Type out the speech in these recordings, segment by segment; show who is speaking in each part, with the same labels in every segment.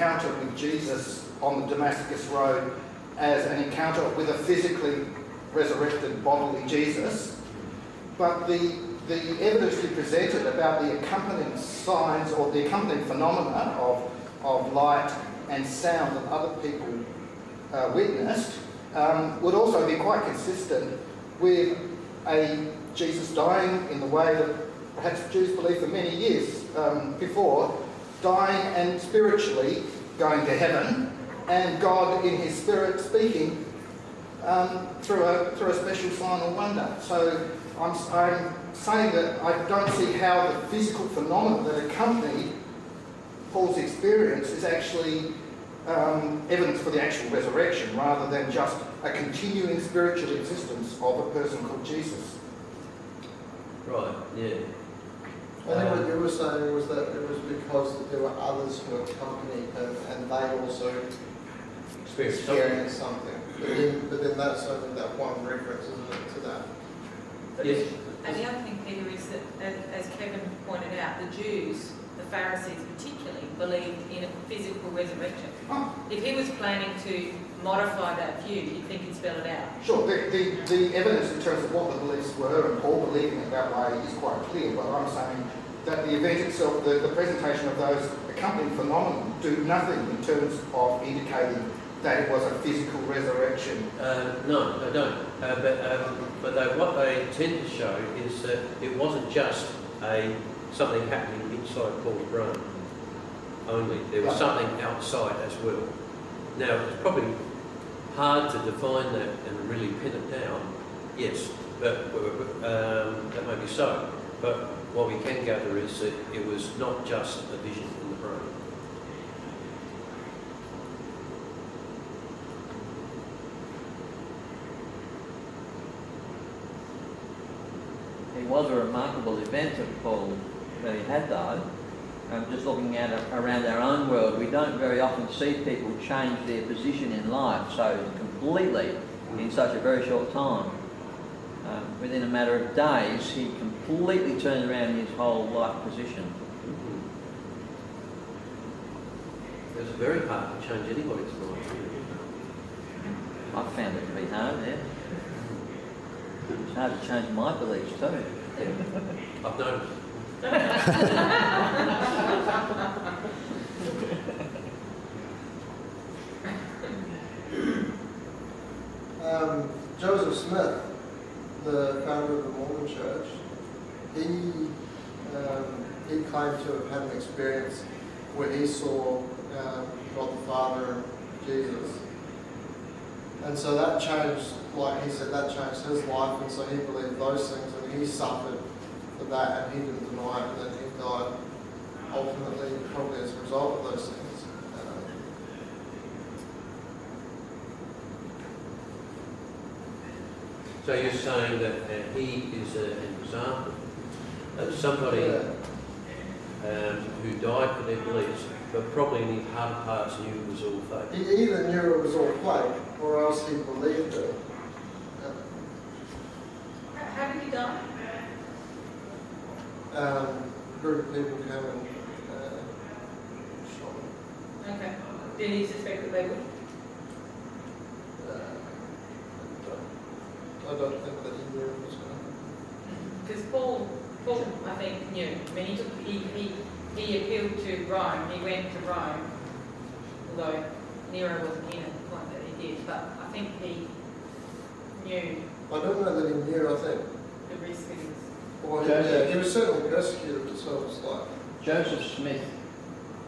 Speaker 1: encounter with Jesus on the Damascus Road as an encounter with a physically resurrected bodily Jesus, but the evidence he presented about the accompanying signs or the accompanying phenomena of light and sound that other people witnessed would also be quite consistent with a Jesus dying in the way that perhaps Jews believed for many years before, dying and spiritually going to heaven, and God in his spirit speaking through a special sign or wonder. So I'm saying that I don't see how the physical phenomena that accompany Paul's experience is actually evidence for the actual resurrection, rather than just a continuing spiritual existence of a person called Jesus.
Speaker 2: Right, yeah.
Speaker 3: I think what you were saying was that it was because there were others who accompanied him and they also experienced something. But then that's only that one reference, isn't it, to that?
Speaker 2: Yes.
Speaker 4: And the other thing, Peter, is that, as Kevin pointed out, the Jews, the Pharisees particularly, believed in a physical resurrection.
Speaker 1: Oh.
Speaker 4: If he was planning to modify that view, you'd think he'd spell it out.
Speaker 1: Sure, the evidence in terms of what the beliefs were and Paul believing it that way is quite clear, but I'm saying that the event itself, the presentation of those accompanying phenomena do nothing in terms of indicating that it was a physical resurrection.
Speaker 2: No, they don't. But what they tend to show is that it wasn't just something happening inside Paul's brain only. There was something outside as well. Now, it's probably hard to define that and really pin it down, yes, but that may be so. But what we can gather is that it was not just a vision in the brain.
Speaker 5: It was a remarkable event that Paul really had, though. Just looking at it around our own world, we don't very often see people change their position in life so completely in such a very short time. Within a matter of days, he completely turned around his whole life position.
Speaker 2: It was very hard to change anybody's life.
Speaker 5: I found it to be hard, yeah. It's hard to change my beliefs too.
Speaker 2: I've noticed.
Speaker 3: Joseph Smith, the founder of the Mormon Church, he claimed to have had an experience where he saw God the Father and Jesus. And so that changed, like he said, that changed his life, and so he believed those things, and he suffered for that, and he didn't deny it, and then he died ultimately, probably as a result of those things.
Speaker 2: So you're saying that he is an example of somebody who died for their beliefs, but probably in his heart of hearts knew it was all fake.
Speaker 3: He either knew it was all fake, or else he believed it.
Speaker 4: How did he die?
Speaker 3: A group of people came and shot him.
Speaker 4: Okay. Did he suspect that they would?
Speaker 3: I don't think that he knew it was going to.
Speaker 4: Because Paul, I think, knew. I mean, he appealed to Rome. He went to Rome, although Nero wasn't in at the point that he did. But I think he knew.
Speaker 3: I don't know that he knew, I think.
Speaker 4: The risk is.
Speaker 3: Well, he was certainly persecuted, so it's like.
Speaker 5: Joseph Smith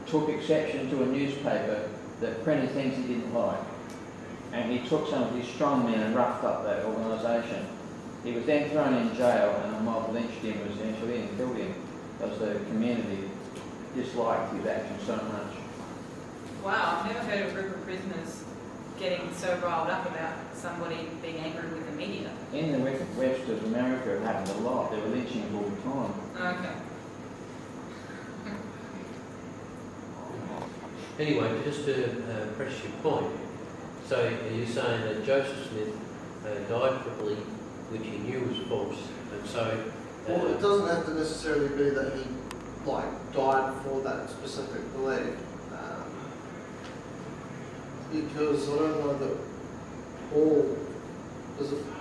Speaker 5: took exception to a newspaper that printed things he didn't like, and he took some of his strong men and roughed up that organisation. He was then thrown in jail, and a mob lynched him essentially and killed him because the community disliked his action so much.
Speaker 4: Wow, I've never heard of a group of prisoners getting so riled up about somebody being angry with the media.
Speaker 5: In the west of America, it happened a lot. They were lynching him all the time.
Speaker 4: Okay.
Speaker 2: Anyway, just to press your point, so you're saying that Joseph Smith died for belief which he knew was false, and so...
Speaker 3: Well, it doesn't have to necessarily be that he died for that specific belief. because I don't know that Paul,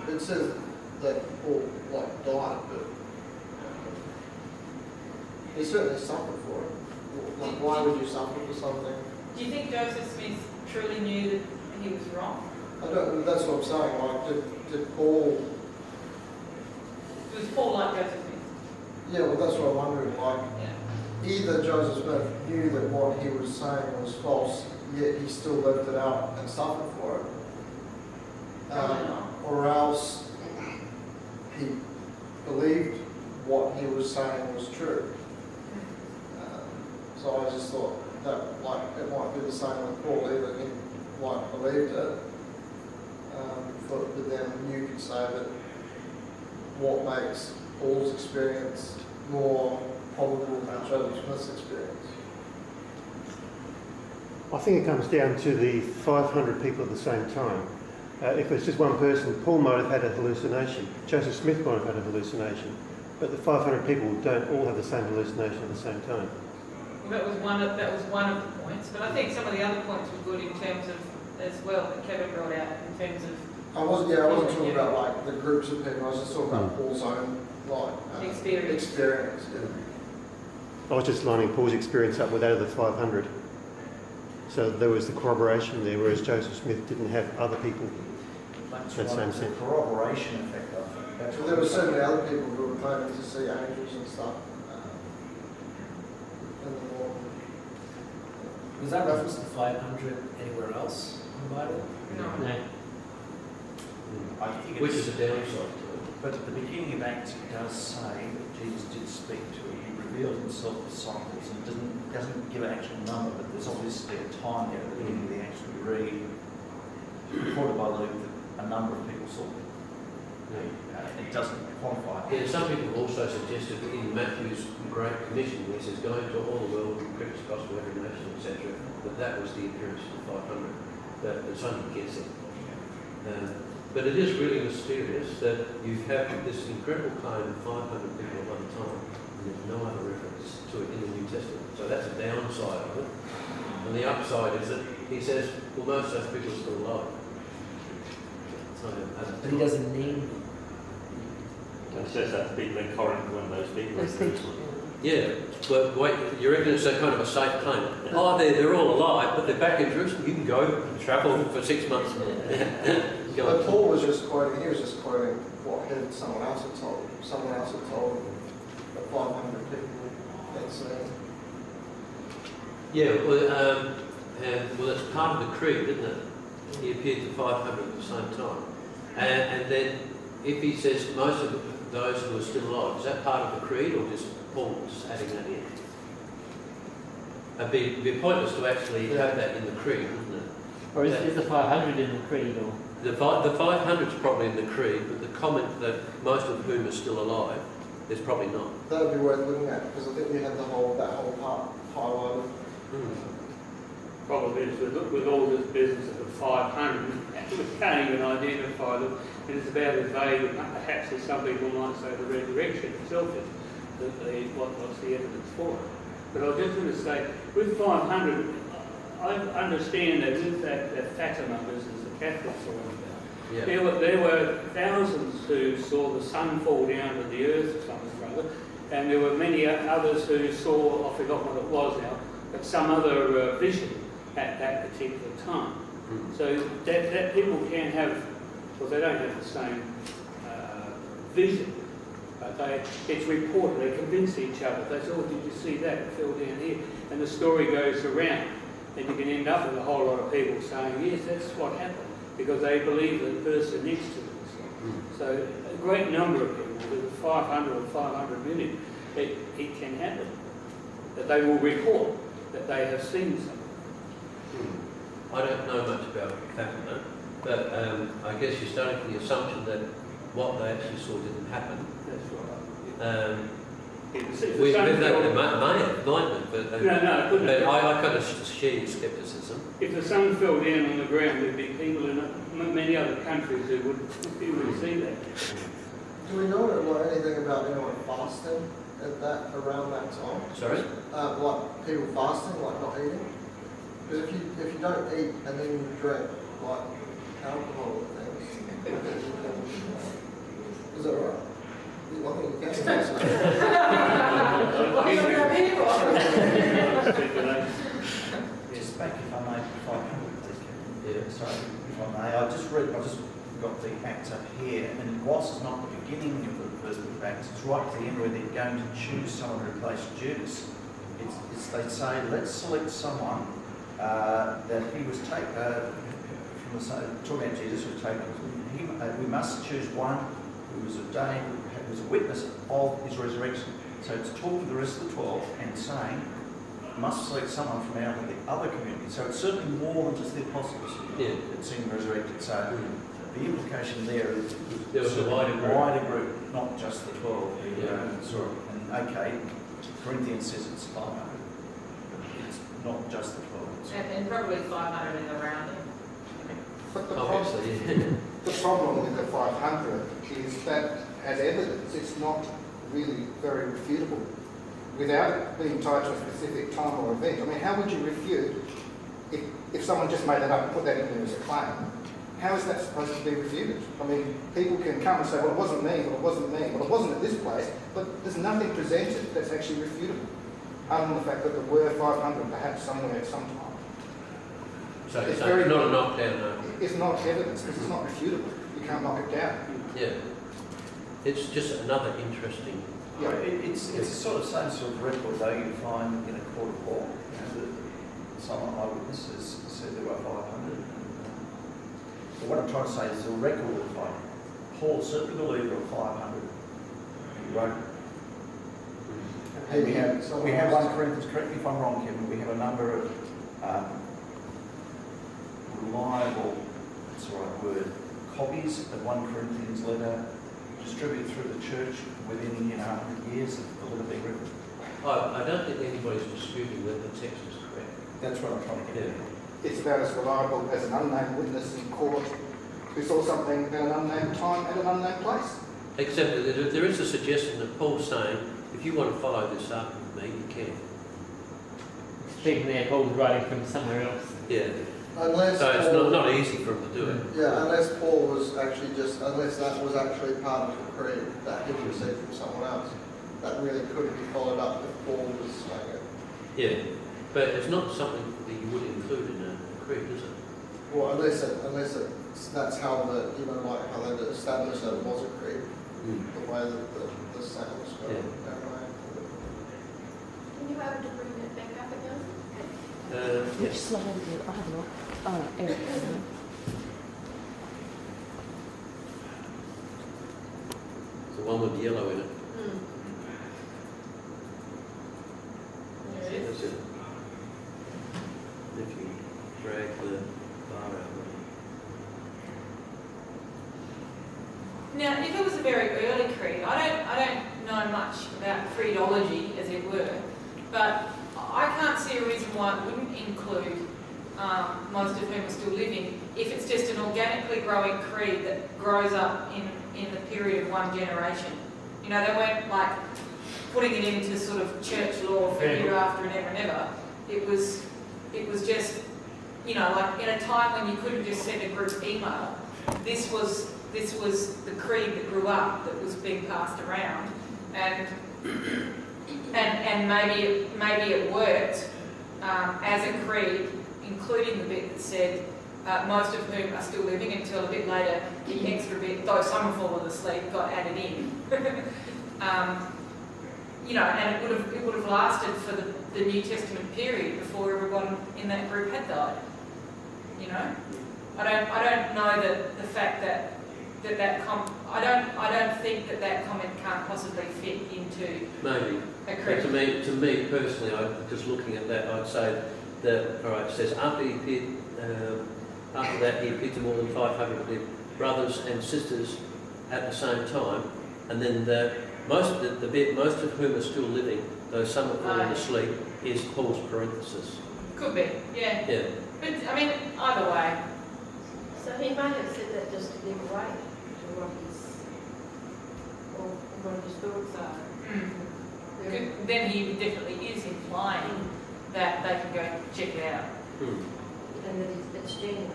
Speaker 3: it says that Paul like died, but he certainly suffered for it. Like, why would you suffer for something?
Speaker 4: Do you think Joseph Smith truly knew that he was wrong?
Speaker 3: I don't. That's what I'm saying. Like, did Paul?
Speaker 4: Was Paul like Joseph Smith?
Speaker 3: Yeah, well, that's what I'm wondering. Like,
Speaker 4: Yeah.
Speaker 3: either Joseph Smith knew that what he was saying was false, yet he still lived it out and suffered for it,
Speaker 4: Probably not.
Speaker 3: or else he believed what he was saying was true. So I just thought that, like, it might be the same with Paul. Either he like believed it, but then you could say that what makes Paul's experience more probable than Joseph Smith's experience.
Speaker 6: I think it comes down to the 500 people at the same time. If it's just one person, Paul might have had a hallucination. Joseph Smith might have had a hallucination. But the 500 people don't all have the same hallucination at the same time.
Speaker 4: Well, that was one of the points, but I think some of the other points were good in terms of as well that Kevin brought out in terms of
Speaker 3: I wasn't talking about like the groups of people. I was just talking about Paul's own like
Speaker 4: Experience.
Speaker 3: Yeah.
Speaker 6: I was just lining Paul's experience up with that of the 500. So there was the corroboration there, whereas Joseph Smith didn't have other people.
Speaker 7: That's
Speaker 6: That
Speaker 7: right,
Speaker 6: same
Speaker 7: it's a
Speaker 6: sense.
Speaker 7: corroboration effect, I think. That's
Speaker 3: So
Speaker 7: what
Speaker 3: there were
Speaker 7: it is.
Speaker 3: certainly other people who were claiming to see angels and stuff. In the morning.
Speaker 8: Was that reference to 500 anywhere else in the Bible?
Speaker 4: no.
Speaker 7: I think
Speaker 2: Which
Speaker 7: it's,
Speaker 2: is a downside to it.
Speaker 7: but at the beginning of Acts it does say that Jesus did speak to him. He revealed himself to disciples and doesn't give an actual number, but there's obviously a time there at the beginning of the Acts we read, reported by Luke, that a number of people saw him. It doesn't quantify.
Speaker 2: Yeah, some people also suggested that in Matthew's Great Commission, where he says, "Go into all the world and preach the gospel to every nation," etc., that was the appearance of the 500. That somebody gets it. But it is really mysterious that you have this incredible claim of 500 people at one time, and there's no other reference to it in the New Testament. So that's a downside of it. And the upside is that he says, well, most of those people are still alive. So,
Speaker 8: But he doesn't name them.
Speaker 9: It says that people in Corinth when those people.
Speaker 2: yeah, but wait, you reckon it's a kind of a safe claim? Oh, they're all alive, but they're back in Jerusalem. You can go and travel for 6 months.
Speaker 3: But Paul was just quoting. He was just quoting what someone else had told him. Someone else had told him that 500 people had seen.
Speaker 2: Yeah, well, it's part of the creed, isn't it? He appeared to 500 at the same time. And then, if he says most of those who are still alive, is that part of the creed or just Paul just adding that in? It'd be pointless to actually have that in the creed, wouldn't it?
Speaker 10: Or is the 500 in the creed? Or?
Speaker 2: The 500's probably in the creed, but the comment that most of whom are still alive, there's probably not.
Speaker 3: That would be worth looking at because I think we had that whole part highlighted.
Speaker 11: Problem is, with all this business of the 500, we can't even identify them, and it's about as vague, perhaps as some people might say the resurrection itself is what's the evidence for it. But I was just going to say, with 500, I understand that with that Fatima business, the Catholics are on about,
Speaker 2: Yeah.
Speaker 11: there were thousands who saw the sun fall down to the earth or something or other, and there were many others who saw, I forgot what it was now, but some other vision at that particular time. So that people can have, well, they don't have the same vision, but it's reported, they convince each other. They say, oh, did you see that? It fell down here. And the story goes around. And you can end up with a whole lot of people saying, yes, that's what happened, because they believe the person next to them. So a great number of people, with 500 or 500 million, it can happen, that they will report that they have seen something.
Speaker 2: I don't know much about Fatima, but I guess you're starting from the assumption that what they actually saw didn't happen.
Speaker 11: That's right.
Speaker 2: We may have, but
Speaker 11: No, it couldn't have.
Speaker 2: I kind of share your scepticism.
Speaker 11: If the sun fell down on the ground, there'd be people in many other countries who would see that.
Speaker 3: Do we know anything about anyone fasting around that time?
Speaker 2: Sorry?
Speaker 3: Like people fasting, like not eating? Because if you don't eat and then you drink like alcohol and things, is that right? I think you can say so.
Speaker 7: Just back, if I may, 500, please.
Speaker 2: Yeah.
Speaker 7: Sorry, if I may. I just got the Acts up here, and whilst it's not the beginning of the first book of Acts, it's right at the end where they're going to choose someone to replace Judas. They say, let's select someone that he was taken, talking about Jesus was taken, we must choose one who was ordained, who was a witness of his resurrection. So it's talking to the rest of the 12 and saying, must select someone from out of the other community. So it's certainly more than just the apostles that seen resurrected. So the implication there is
Speaker 2: there was a wider group,
Speaker 7: not just the 12. And okay, Corinthians says it's 500. It's not just the 12.
Speaker 4: And probably 500 in the rounding.
Speaker 1: But
Speaker 2: obviously.
Speaker 1: the problem with the 500 is that, as evidence, it's not really very refutable. Without it being tied to a specific time or event. I mean, how would you refute if someone just made that up and put that in there as a claim? How is that supposed to be refuted? I mean, people can come and say, well, it wasn't me, well, it wasn't me, well, it wasn't at this place, but there's nothing presented that's actually refutable, other than the fact that there were 500 perhaps somewhere at some time.
Speaker 2: So it's not a knockdown, no?
Speaker 1: It's not evidence, because it's not refutable. You can't knock it down.
Speaker 2: Yeah. It's just another interesting...
Speaker 7: Yeah, it's the sort of same sort of record though you find in a court of law. Some eyewitnesses said there were 500. But what I'm trying to say is the record of Paul certainly believed there were 500. He wrote. And we have 1 Corinthians, correct me if I'm wrong, Kevin, we have a number of reliable, that's the right word, copies of 1 Corinthians letter distributed through the church within 100 years of the letter being written.
Speaker 2: I don't think anybody's disputing that the text is correct.
Speaker 7: That's what I'm trying to get at.
Speaker 1: It's about as reliable as an unnamed witness in court who saw something at an unnamed time at an unnamed place.
Speaker 2: Except that there is a suggestion that Paul's saying, if you want to follow this up with me, you can.
Speaker 10: Speaking there, Paul's writing from somewhere else.
Speaker 2: Yeah.
Speaker 3: Unless
Speaker 2: So it's
Speaker 3: Paul,
Speaker 2: not easy for him to do it.
Speaker 3: yeah, unless Paul was actually unless that was actually part of the creed that he received from someone else. That really couldn't be followed up if Paul was saying it.
Speaker 2: Yeah. But it's not something that you would include in a creed, is it?
Speaker 3: Well, unless that's how like how they established that it was a creed, the way that the sound was going.
Speaker 12: Can you have to bring that back up again?
Speaker 2: Yes.
Speaker 12: Which slide is it? I have not. Eric.
Speaker 2: The one with the yellow in it.
Speaker 4: There it
Speaker 2: That's
Speaker 4: is.
Speaker 2: it. If you drag the bar out.
Speaker 4: Now, if it was a very early creed, I don't know much about creedology, as it were, but I can't see a reason why it wouldn't include most of whom are still living, if it's just an organically growing creed that grows up in the period of one generation. You know, they weren't like putting it into sort of church law for year after and ever and ever. It was just, you know, like in a time when you couldn't just send a group email, this was the creed that grew up, that was being passed around, and maybe it worked as a creed, including the bit that said most of whom are still living, until a bit later the extra bit, though some have fallen asleep, got added in. You know, and it would have lasted for the New Testament period before everyone in that group had died. You know, I don't know that the fact I don't think that comment can't possibly fit into
Speaker 2: Maybe.
Speaker 4: a
Speaker 2: But
Speaker 4: creed.
Speaker 2: to me personally, just looking at that, I'd say that, all right, it says after that he appeared to more than 500 brothers and sisters at the same time, and then most of whom are still living, though some have fallen asleep, is Paul's parenthesis.
Speaker 4: Could be, yeah.
Speaker 2: Yeah.
Speaker 4: But I mean, either way.
Speaker 12: So he might have said that just to give away to what his thoughts are.
Speaker 4: Then he definitely is implying that they can go check it out.
Speaker 12: and that it's genuine.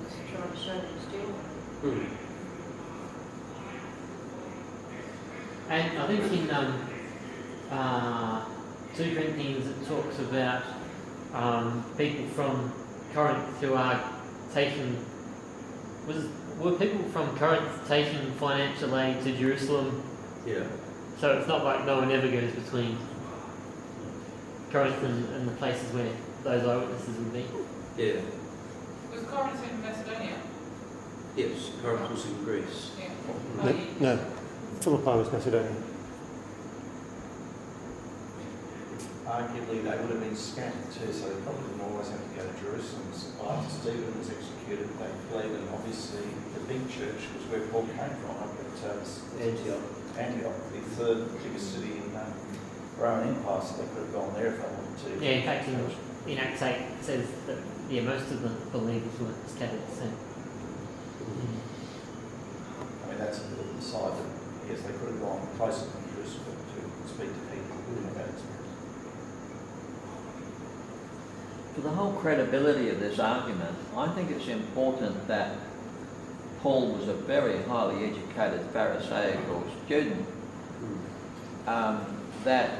Speaker 12: It's trying to show that it's genuine.
Speaker 10: And I think in 2 Corinthians it talks about people from Corinth who are taking. Were people from Corinth taking financial aid to Jerusalem?
Speaker 2: Yeah.
Speaker 10: So it's not like no one ever goes between Corinth and the places where those eyewitnesses would be.
Speaker 2: Yeah.
Speaker 4: Was Corinth in Macedonia?
Speaker 2: Yes, Corinth was in Greece.
Speaker 4: Yeah.
Speaker 6: No, Philippi was Macedonia.
Speaker 7: Arguably, they would have been scattered too, so they probably didn't always have to go to Jerusalem. After Stephen was executed, they fled, and obviously the big church was where Paul came from, up at Antioch, the third biggest city in the Roman Empire, so they could have gone there if they wanted to.
Speaker 10: Yeah, in fact, in Acts 8 it says that most of the believers were scattered. So.
Speaker 7: I mean, that's a little aside, but yes, they could have gone closer than Jerusalem to speak to people who had that experience.
Speaker 5: For the whole credibility of this argument, I think it's important that Paul was a very highly educated Pharisaical student, that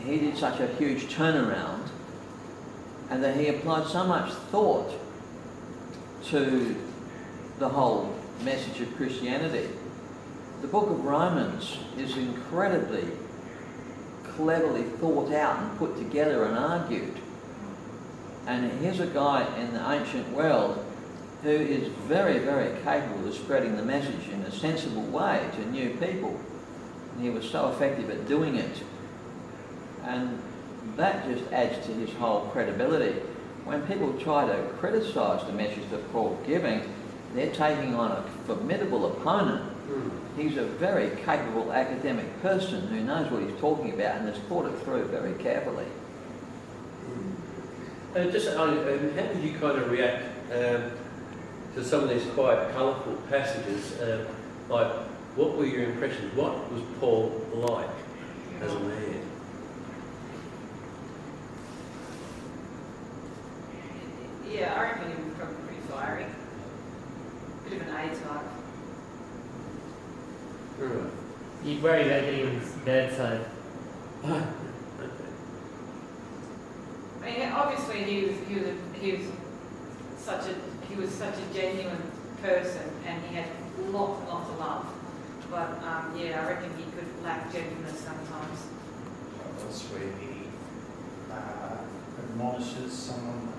Speaker 5: he did such a huge turnaround, and that he applied so much thought to the whole message of Christianity. The book of Romans is incredibly cleverly thought out and put together and argued. And here's a guy in the ancient world who is very, very capable of spreading the message in a sensible way to new people. And he was so effective at doing it. And that just adds to his whole credibility. When people try to criticise the message that Paul's giving, they're taking on a formidable opponent. He's a very capable academic person who knows what he's talking about and has thought it through very carefully.
Speaker 2: How did you kind of react to some of these quite colourful passages? Like, what were your impressions? What was Paul like as a man?
Speaker 4: Yeah, I reckon he was probably pretty fiery. Bit of an A type.
Speaker 2: Right.
Speaker 10: You'd worry about getting on his bad side.
Speaker 4: I mean, obviously he was such a genuine person, and he had lots and lots of love. But yeah, I reckon he could lack gentleness sometimes.
Speaker 7: That's where he admonishes someone,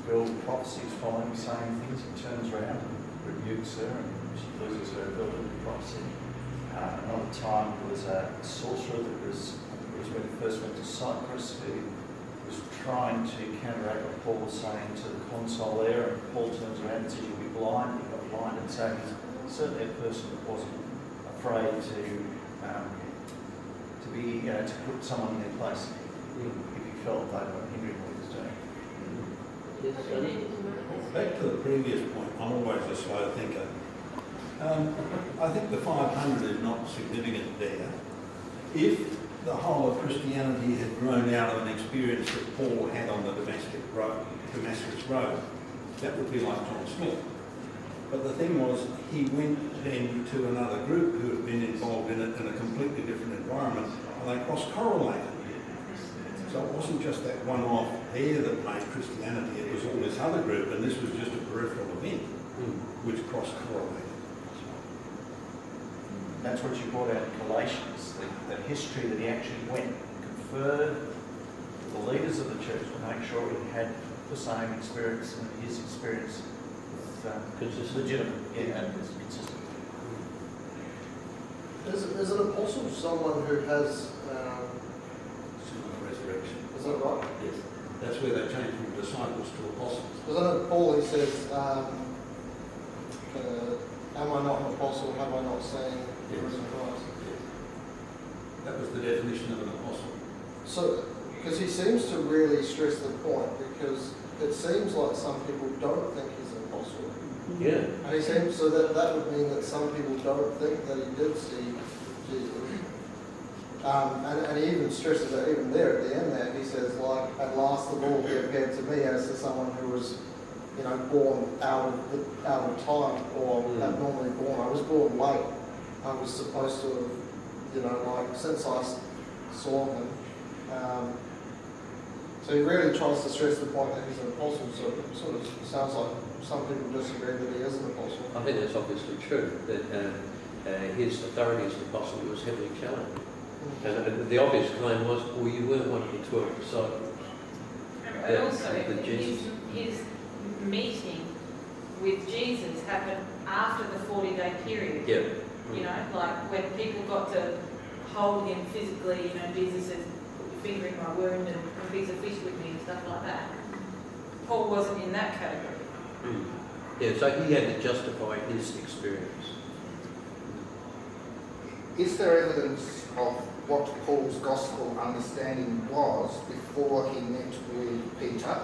Speaker 7: girl prophecies following saying things, he turns around and rebukes her, and she loses her ability to prophecy. Another time there was a sorcerer that was when he first went to Cyprus, who was trying to counteract what Paul was saying to the consul there, and Paul turns around and says, "You'll be blind." He got blinded, so he's certainly a person that wasn't afraid to be, to put someone in their place if he felt they were hindering what he was doing.
Speaker 13: Back to the previous point, I'm always a slow thinker. I think the 500 is not significant there. If the whole of Christianity had grown out of an experience that Paul had on the Damascus Road, that would be like John Smith. But the thing was, he went then to another group who had been involved in it in a completely different environment, and they cross-correlated. So it wasn't just that one-off there that made Christianity, it was all this other group, and this was just a peripheral event which cross-correlated.
Speaker 7: That's what you brought out in Galatians, the history that he actually went and conferred with the leaders of the church to make sure he had the same experience, and his experience was legitimate and consistent.
Speaker 3: Is an apostle someone who has...
Speaker 13: resurrection.
Speaker 3: Is that right?
Speaker 13: Yes. That's where they changed from disciples to apostles.
Speaker 3: Because I know Paul, he says, am I not an apostle? Have I not seen the risen Christ?
Speaker 13: Yes. That was the definition of an apostle.
Speaker 3: So, because he seems to really stress the point, because it seems like some people don't think he's an apostle.
Speaker 2: Yeah.
Speaker 3: And he seems, so that would mean that some people don't think that he did see Jesus. And he even stresses that even there at the end there, he says, like, at last the Lord he appeared to me as to someone who was, you know, born out of time or abnormally born. I was born late. I was supposed to have, you know, like, since I saw him. So he really tries to stress the point that he's an apostle, so it sort of sounds like some people disagree that he is an apostle.
Speaker 2: I think that's obviously true, that his authority as an apostle was heavily challenged. And the obvious claim was, well, you weren't one of the 12 disciples.
Speaker 4: And also, his meeting with Jesus happened after the 40-day period.
Speaker 2: Yeah.
Speaker 4: You know, like when people got to hold him physically, you know, Jesus says, put your finger in my wound and a piece of fish with me and stuff like that. Paul wasn't in that category.
Speaker 2: Yeah, so he had to justify his experience.
Speaker 1: Is there evidence of what Paul's gospel understanding was before he met with Peter?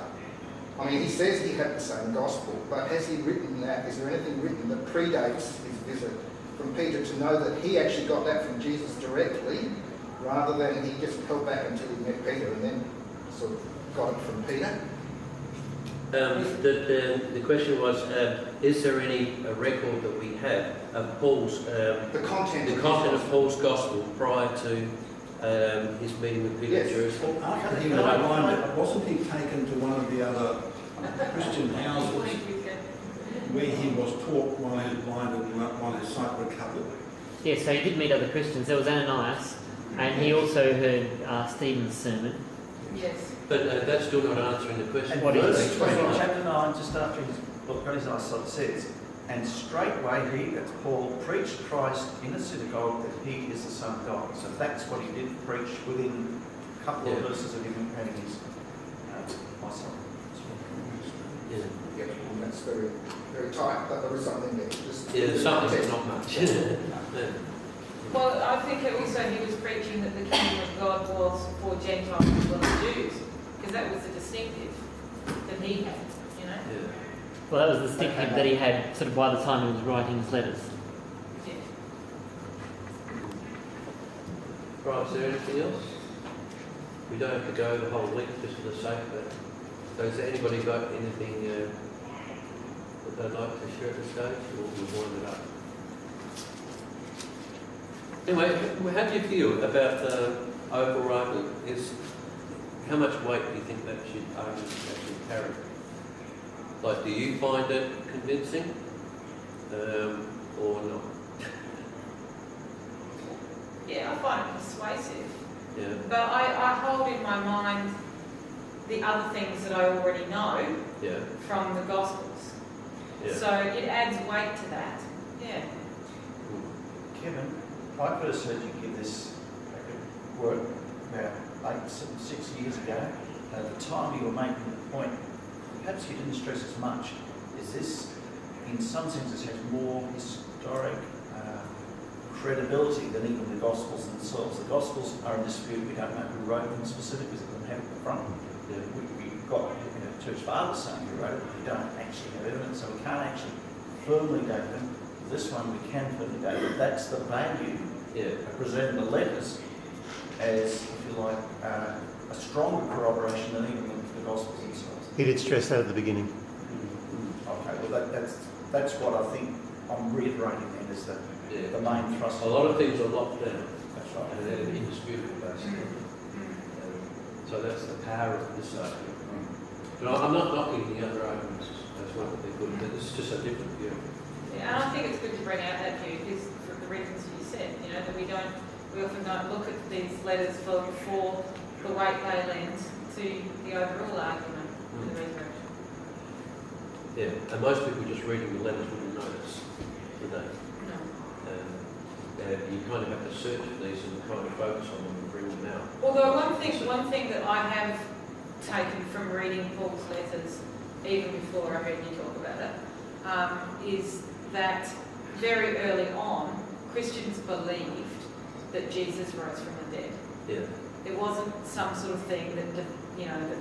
Speaker 1: I mean, he says he had the same gospel, but has he written that? Is there anything written that predates his visit from Peter to know that he actually got that from Jesus directly, rather than he just held back until he met Peter and then sort of got it from Peter?
Speaker 2: The question was, is there any record that we have of Paul's
Speaker 1: The content
Speaker 2: of Paul's gospel prior to his meeting with Peter in Jerusalem?
Speaker 13: Well, after he was blinded, wasn't he taken to one of the other Christian houses where he was taught while he was blinded and while his sight recovered?
Speaker 10: Yeah, so he did meet other Christians. There was Ananias, and he also heard Stephen's sermon.
Speaker 4: Yes.
Speaker 2: But that's still not answering the question.
Speaker 7: And
Speaker 10: What is
Speaker 7: verse
Speaker 10: it?
Speaker 7: 20, chapter 9, just after his book got his eyesight, says, and straightway he, that's Paul, preached Christ in the synagogue that he is the Son of God. So that's what he did preach within a couple of verses of him having his eyesight.
Speaker 2: Yeah.
Speaker 1: Yeah, well, that's very, very tight, but there is something there. Just
Speaker 2: Something, but not much.
Speaker 4: Well, I think also he was preaching that the kingdom of God was for Gentiles as well as Jews, because that was the distinctive that he had, you know?
Speaker 2: Yeah.
Speaker 10: Well, that was the distinctive that he had sort of by the time he was writing his letters.
Speaker 4: Yeah.
Speaker 2: Right, is there anything else? We don't have to go the whole week just for the sake of it. So has anybody got anything that they'd like to share at this stage, or we'll wind it up? Anyway, how do you feel about overriding? How much weight do you think that should carry? Like, do you find it convincing or not?
Speaker 4: Yeah, I find it persuasive.
Speaker 2: Yeah.
Speaker 4: But I hold in my mind the other things that I already know from the Gospels.
Speaker 2: Yeah.
Speaker 4: So it adds weight to that. Yeah.
Speaker 7: Kevin, I first heard you give this work about 6 years ago. At the time you were making the point, perhaps you didn't stress as much. Is this, in some senses, has more historic credibility than even the Gospels themselves? The Gospels are in dispute. We don't know who wrote them specifically, because they don't have it at the front. We've got church fathers saying who wrote it, but we don't actually have evidence, so we can't actually firmly date them. This one we can firmly date it. That's the value of presenting the letters as, if you like, a stronger corroboration than even the Gospels themselves.
Speaker 6: He did stress that at the beginning.
Speaker 7: Okay, well that's what I think I'm reiterating then, is that the main thrust.
Speaker 2: A lot of things are locked down.
Speaker 7: That's right.
Speaker 2: And they're indisputable, basically. So that's the power of this argument. But I'm not knocking the other arguments as well. They're good, but this is just a different view.
Speaker 4: Yeah, and I think it's good to bring out that view, because for the reasons you said, you know, that we often don't look at these letters for the weight they lend to the overall argument of the resurrection.
Speaker 2: Yeah, and most people just reading the letters wouldn't notice, would they?
Speaker 4: No.
Speaker 2: You kind of have to search for these and kind of focus on them and bring them out.
Speaker 4: Although one thing that I have taken from reading Paul's letters, even before I heard you talk about it, is that very early on, Christians believed that Jesus rose from the dead.
Speaker 2: Yeah.
Speaker 4: It wasn't some sort of thing that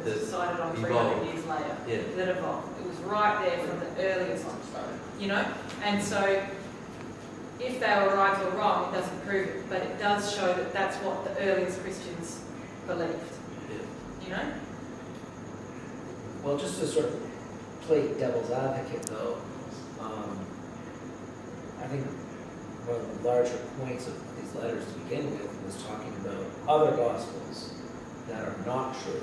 Speaker 4: was decided on 300
Speaker 2: evolved.
Speaker 4: years later.
Speaker 2: Yeah.
Speaker 4: That evolved. It was right there from the earliest, you know. And so if they were right or wrong, it doesn't prove it, but it does show that that's what the earliest Christians believed. You know?
Speaker 8: Well, just to sort of play devil's advocate, though, I think one of the larger points of these letters to begin with was talking about other gospels that are not true,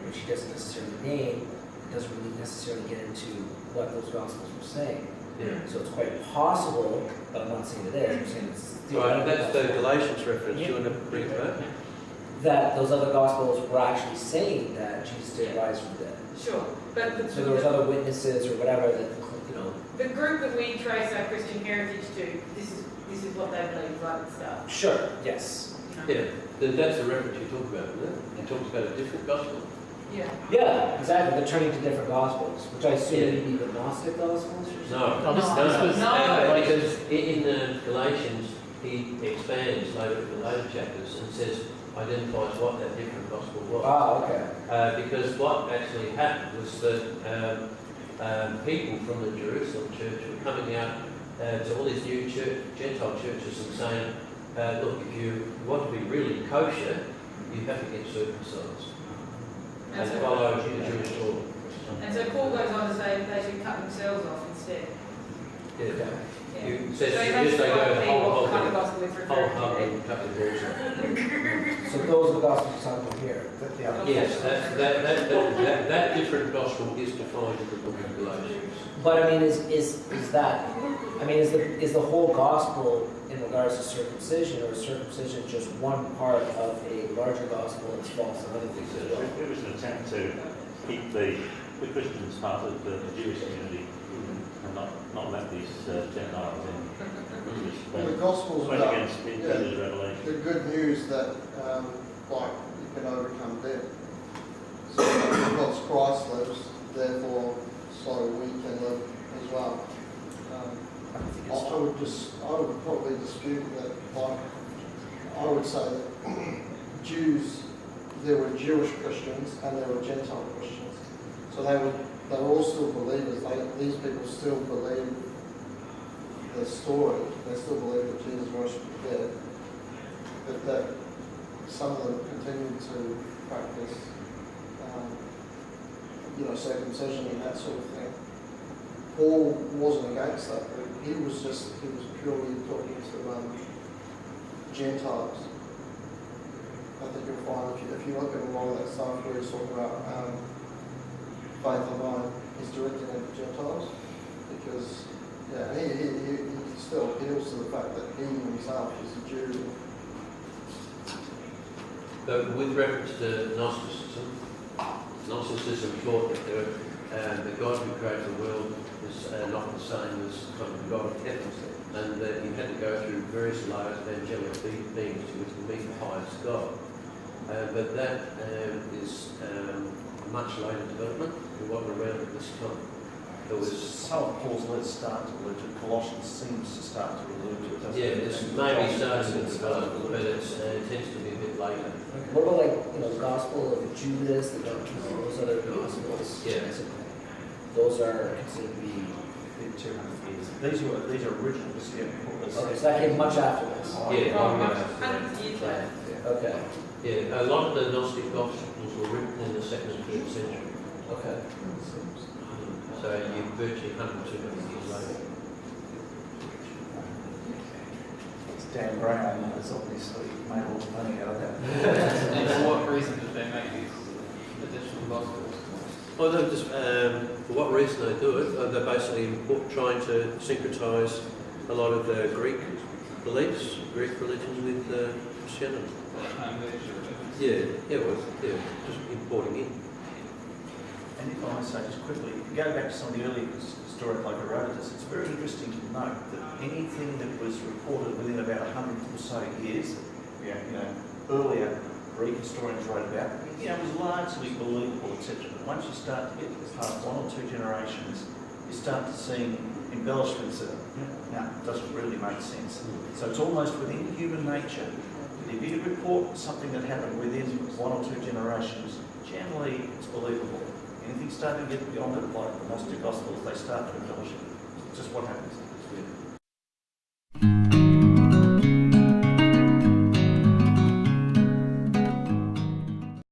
Speaker 8: which he doesn't necessarily name, doesn't really necessarily get into what those gospels were saying.
Speaker 2: Yeah.
Speaker 8: So it's quite possible, but I'm not saying it is, I'm saying it's
Speaker 2: Right, that's the Galatians reference. Do you want to bring it back?
Speaker 8: that those other gospels were actually saying that Jesus did rise from the dead.
Speaker 4: Sure. But
Speaker 8: So there was other witnesses or whatever that, you know.
Speaker 4: the group that we trace our Christian heritage to, this is what they believe right at the start.
Speaker 8: Sure, yes.
Speaker 4: You know?
Speaker 2: Yeah, that's the reference you talk about, isn't it? He talks about a different gospel.
Speaker 4: Yeah.
Speaker 8: Yeah, exactly. They're turning to different gospels, which I assume
Speaker 2: Yeah.
Speaker 8: would be the Gnostic gospels or something.
Speaker 2: No,
Speaker 10: this was
Speaker 2: because in the Galatians he expands later in the later chapters and says, identifies what that different gospel was.
Speaker 8: Ah, okay.
Speaker 2: Because what actually happened was that people from the Jerusalem church were coming out to all these new Gentile churches and saying, look, if you want to be really kosher, you have to get circumcised and follow the Jewish law.
Speaker 4: And so Paul goes on to say they should cut themselves off instead.
Speaker 2: Yeah.
Speaker 4: Yeah.
Speaker 2: You says
Speaker 4: So he
Speaker 2: you
Speaker 4: makes
Speaker 2: just
Speaker 4: it
Speaker 2: they go
Speaker 4: quite clear
Speaker 2: whole
Speaker 4: what kind of
Speaker 2: hog
Speaker 4: gospel it's
Speaker 2: and
Speaker 4: referring
Speaker 2: whole hog
Speaker 4: to.
Speaker 2: and cut the balls off.
Speaker 8: So those are the gospels you're talking about here.
Speaker 2: Yes, that different gospel is defined in the book of Galatians.
Speaker 8: But I mean, is that? I mean, is the whole gospel in regards to circumcision, or is circumcision just one part of a larger gospel that's false and other things as well?
Speaker 9: It was an attempt to keep the Christians part of the Jewish community and not let these Gentiles in.
Speaker 3: Well, the Gospels
Speaker 9: went
Speaker 3: are
Speaker 9: against the intended revelation.
Speaker 3: the good news that, like, you can overcome death. So because Christ lives, therefore, so we can live as well. I would probably dispute that. Like, I would say that Jews, there were Jewish Christians and there were Gentile Christians. So they were all still believers. These people still believe the story. They still believe that Jesus rose from the dead. But that some of them continued to practice, circumcision and that sort of thing. Paul wasn't against that, but he was purely talking to Gentiles. I think you'll find if you look at a lot of that stuff where he's talking about faith alone, he's directing it to Gentiles, because he still appeals to the fact that he himself is a Jew.
Speaker 2: But with reference to Gnosticism taught that the God who created the world is not the same as kind of the God of heaven, and that you had to go through various layers of angelic beings to meet the highest God. But that is much later development. It wasn't around at this time. There was
Speaker 7: some of Paul's letters start to allude to it. Colossians seems to start to allude to it. doesn't it?
Speaker 2: it's maybe starting to develop, but it tends to be a bit later.
Speaker 8: What about the Gospel of Judas, those other Gospels?
Speaker 2: Yeah.
Speaker 8: Those are considered to be.
Speaker 7: 200 years. These are original.
Speaker 8: Okay, so that came much after this.
Speaker 2: Yeah,
Speaker 4: Hundreds of years later.
Speaker 8: Okay.
Speaker 2: Yeah, a lot of the Gnostic Gospels were written in the 2nd and 3rd century.
Speaker 8: Okay.
Speaker 2: So you're virtually 100, 200 years later.
Speaker 7: It's Dan Brown has obviously made all the money out of that.
Speaker 14: And for what reason did they make these additional gospels?
Speaker 2: Well, just, for what reason they do it, they're basically trying to syncretise a lot of Greek beliefs, Greek religions with Christianity. Just importing in.
Speaker 7: And if I may say just quickly, if you go back to some of the early historians like Herodotus, it's very interesting to note that anything that was reported within about 100 or so years, earlier Greek historians wrote about, was largely believable, etc. But once you start to get past one or two generations, you start to see embellishments that, doesn't really make sense. So it's almost within human nature that if you report something that happened within one or two generations, generally it's believable. Anything starting to get beyond it, like the Gnostic Gospels, they start to embellish it. It's just what happens.